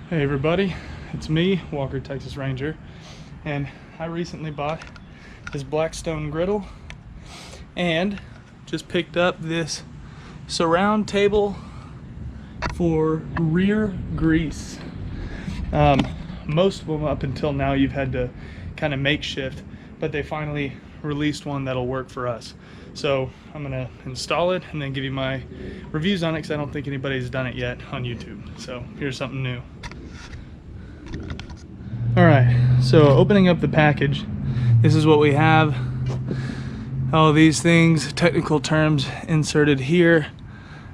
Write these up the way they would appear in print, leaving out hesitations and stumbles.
Hey everybody, it's me, Walker Texas Ranger, and I recently bought this Blackstone Griddle and just picked up this surround table for rear grease. Most of them up until now you've had to kind of makeshift, but they finally released one that'll work for us. So I'm gonna install it and then give you my reviews on it because I don't think anybody's done it yet on YouTube. So here's something new. Alright, so opening up the package, this is what we have. All these things, technical terms inserted here.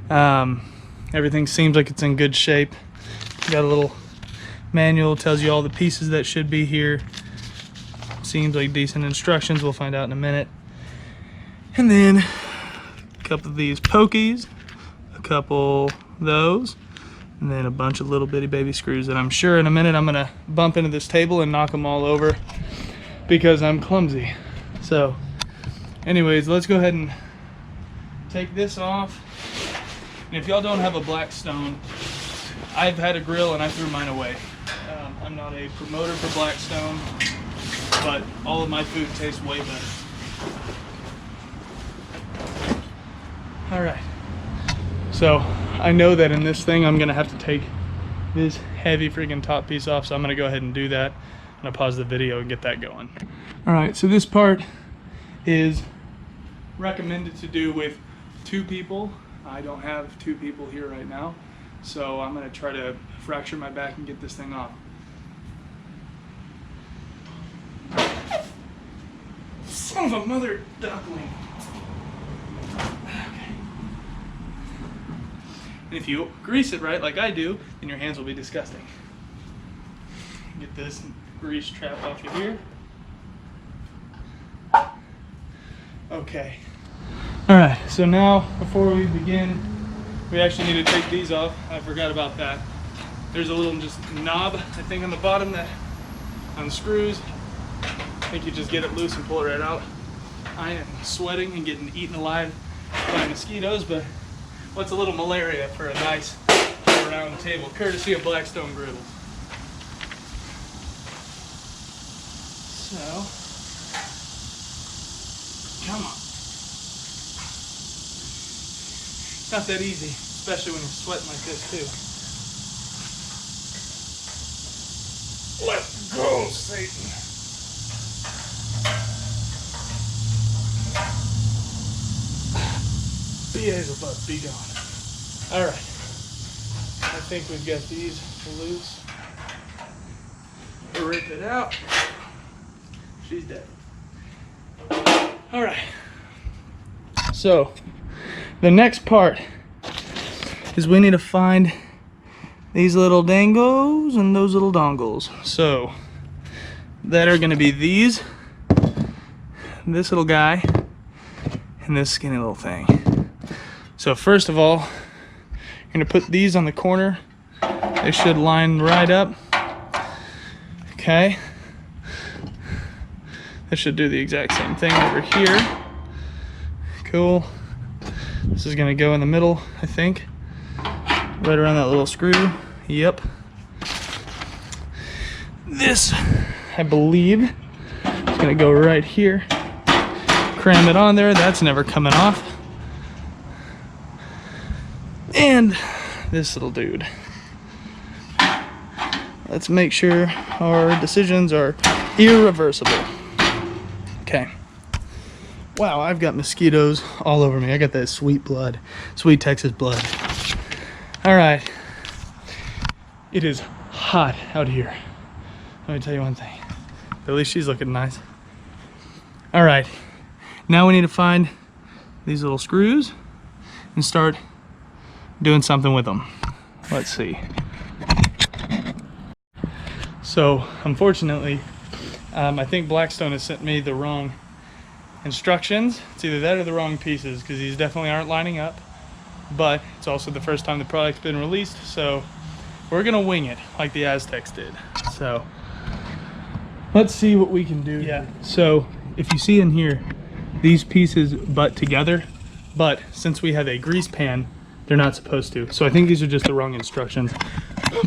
Everything seems like it's in good shape. Got a little manual, tells you all the pieces that should be here. Seems like decent instructions, we'll find out in a minute. And then a couple of these pokies, a couple of those, and then a bunch of little bitty baby screws that I'm sure in a minute I'm gonna bump into this table and knock them all over because I'm clumsy. So anyways, let's go ahead and take this off. And if y'all don't have a Blackstone, I've had a grill and I threw mine away. I'm not a promoter for Blackstone, but all of my food tastes way better. All right, so I know that in this thing I'm gonna have to take this heavy freaking top piece off, so I'm gonna go ahead and do that. I'm gonna pause the video and get that going. All right, so this part is recommended to do with 2 people. I don't have 2 people here right now, so I'm gonna try to fracture my back and get this thing off. Son of a mother duckling. And if you grease it right, like I do, then your hands will be disgusting. Get this grease trap off of here. Okay. All right, so now before we begin, we actually need to take these off. I forgot about that. There's a little just knob, I think, on the bottom that unscrews. I think you just get it loose and pull it right out. I am sweating and getting eaten alive by mosquitoes, but what's a little malaria for a nice round table, courtesy of Blackstone Griddle. So, come on. It's not that easy, especially when you're sweating like this too. Let's go, Satan. Beelzebub, be gone. All right, I think we've got these loose. Rip it out. She's dead. All right, so the next part is we need to find these little dangles and those little dongles. So that are gonna be these, this little guy, and this skinny little thing. So first of all, you're gonna put these on the corner. They should line right up. Okay. That should do the exact same thing over here. Cool. This is gonna go in the middle, I think. Right around that little screw. Yep. This, I believe, is gonna go right here. Cram it on there. That's never coming off. And this little dude. Let's make sure our decisions are irreversible. Okay. Wow, I've got mosquitoes all over me. I got that sweet blood, sweet Texas blood. All right. It is hot out here. Let me tell you one thing. At least she's looking nice. All right. Now we need to find these little screws and start doing something with them. Let's see. So unfortunately, I think Blackstone has sent me the wrong instructions. It's either that or the wrong pieces, because these definitely aren't lining up, but it's also the first time the product's been released, so we're gonna wing it like the Aztecs did. So let's see what we can do. Yeah, so if you see in here, these pieces butt together, but since we have a grease pan, they're not supposed to. So I think these are just the wrong instructions.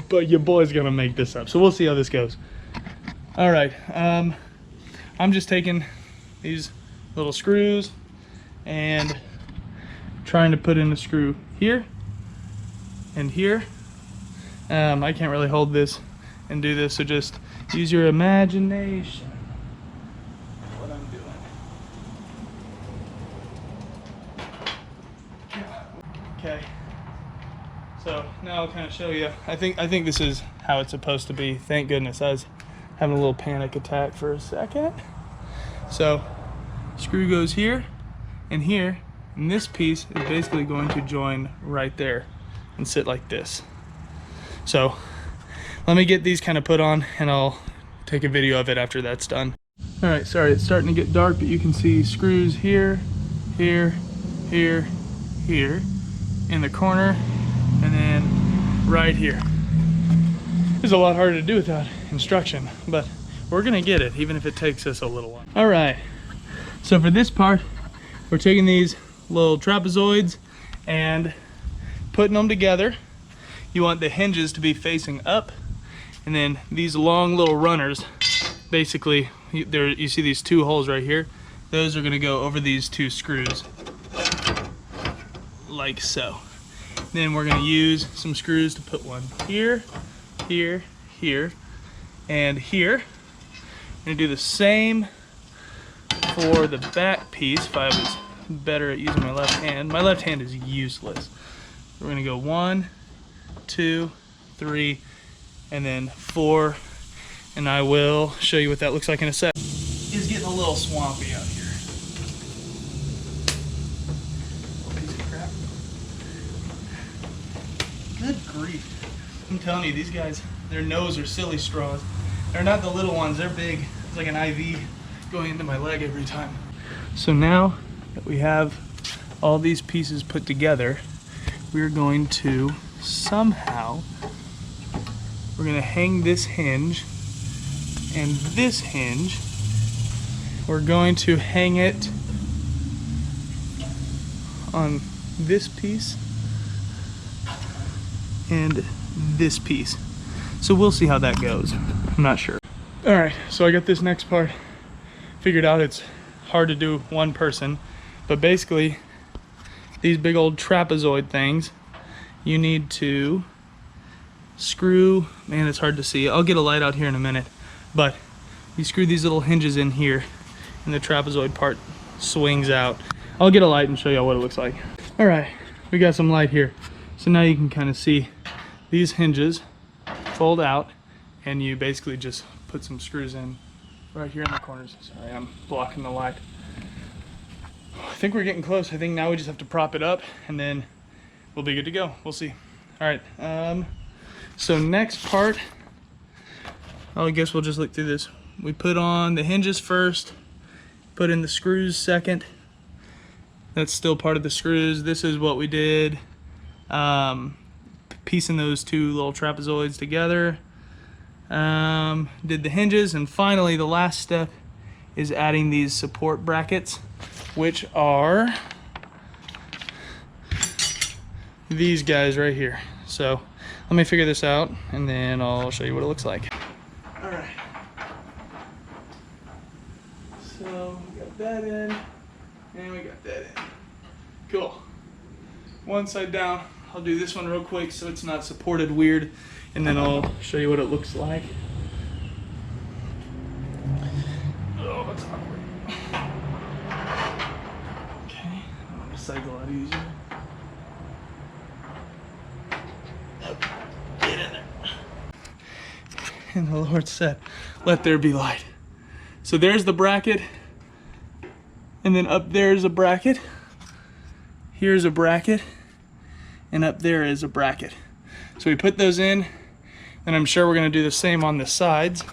but your boy's gonna make this up. So we'll see how this goes. All right, I'm just taking these little screws and trying to put in a screw here and here. I can't really hold this and do this, so just use your imagination. What I'm doing. Okay. So now I'll kind of show you. I think this is how it's supposed to be. Thank goodness. I was having a little panic attack for a second. So screw goes here and here, and this piece is basically going to join right there and sit like this. So let me get these kind of put on and I'll take a video of it after that's done. All right, sorry, it's starting to get dark, but you can see screws here, here, here, here, in the corner, and then right here. It's a lot harder to do without instruction, but we're gonna get it, even if it takes us a little while. All right, so for this part, we're taking these little trapezoids and putting them together. You want the hinges to be facing up, and then these long little runners, basically, you see these two holes right here, those are gonna go over these two screws, like so. Then we're gonna use some screws to put one here, here, here, and here. I'm gonna do the same for the back piece. If I was better at using my left hand. My left hand is useless. We're gonna go 1, 2, 3, and then 4, and I will show you what that looks like in a sec. It's getting a little swampy out here. Piece of crap. Good grief. I'm telling you, these guys, their nose are silly straws. They're not the little ones, they're big. It's like an IV going into my leg every time. So now that we have all these pieces put together, we're going to somehow, we're going to hang this hinge and this hinge. We're going to hang it on this piece and this piece. So we'll see how that goes. I'm not sure. All right, so I got this next part figured out. It's hard to do one person, but basically these big old trapezoid things, you need to screw, man, it's hard to see. I'll get a light out here in a minute, but you screw these little hinges in here and the trapezoid part swings out. I'll get a light and show you what it looks like. All right, we got some light here. So now you can kind of see these hinges fold out, and you basically just put some screws in right here in the corners. Sorry, I'm blocking the light. I think we're getting close. I think now we just have to prop it up and then we'll be good to go. We'll see. All right, so next part, I guess we'll just look through this. We put on the hinges first, put in the screws second. That's still part of the screws. This is what we did, piecing those two little trapezoids together. Did the hinges, and finally the last step is adding these support brackets, which are these guys right here. So let me figure this out and then I'll show you what it looks like. All right, so we got that in and we got that in. Cool. One side down. I'll do this one real quick so it's not supported weird, and then I'll show you what it looks like. Oh, that's awkward. Okay, on this side's a lot easier. Get in there. And the Lord said, let there be light. So there's the bracket, and then up there is a bracket. Here's a bracket, and up there is a bracket. So we put those in, and I'm sure we're gonna do the same on the sides.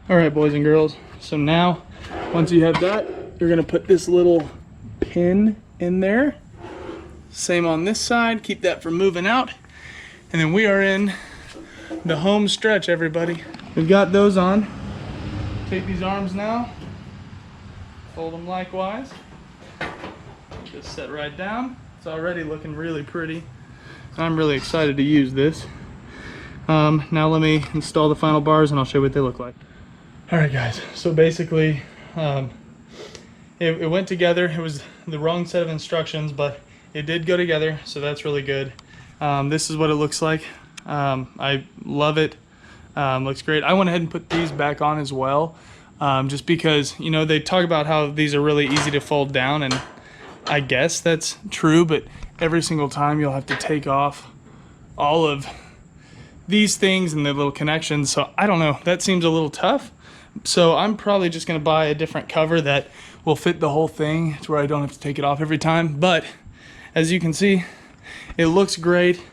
All right, boys and girls, so now, once you have that, you're gonna put this little pin in there. Same on this side, keep that from moving out. And then we are in the home stretch, everybody. We've got those on. Take these arms now, fold them likewise. Just set right down. It's already looking really pretty. I'm really excited to use this. Now let me install the final bars and I'll show you what they look like. All right guys, so basically it went together. It was the wrong set of instructions, but it did go together, so that's really good. This is what it looks like. I love it. Looks great. I went ahead and put these back on as well, just because, you know, they talk about how these are really easy to fold down, and I guess that's true, but every single time you'll have to take off all of these things and the little connections. So I don't know, that seems a little tough. So I'm probably just gonna buy a different cover that will fit the whole thing to where I don't have to take it off every time. But as you can see, it looks great.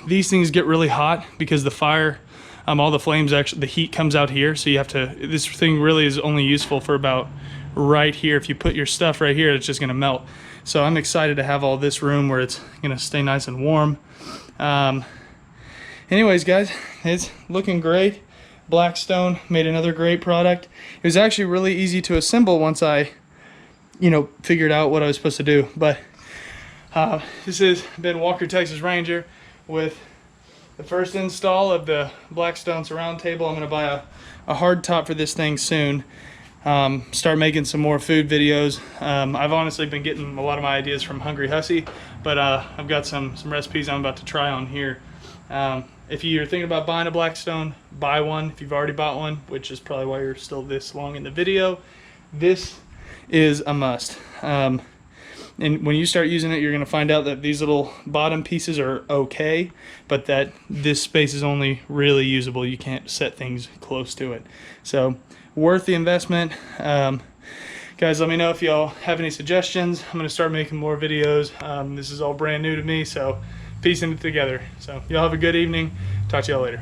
These things get really hot because the fire, all the flames, actually the heat comes out here, so you have to, this thing really is only useful for about right here. If you put your stuff right here, it's just gonna melt. So I'm excited to have all this room where it's gonna stay nice and warm. Anyways guys, it's looking great. Blackstone made another great product. It was actually really easy to assemble once I, you know, figured out what I was supposed to do. But this has been Walker Texas Ranger with the first install of the Blackstone surround table. I'm gonna buy a hard top for this thing soon. Start making some more food videos. I've honestly been getting a lot of my ideas from Hungry Hussy, but I've got some recipes I'm about to try on here. If you're thinking about buying a Blackstone, buy one. If you've already bought one, which is probably why you're still this long in the video, this is a must. And when you start using it, you're going to find out that these little bottom pieces are okay, but that this space is only really usable. You can't set things close to it. So worth the investment. Guys, let me know if y'all have any suggestions. I'm going to start making more videos. This is all brand new to me, so piecing it together. So y'all have a good evening. Talk to y'all later.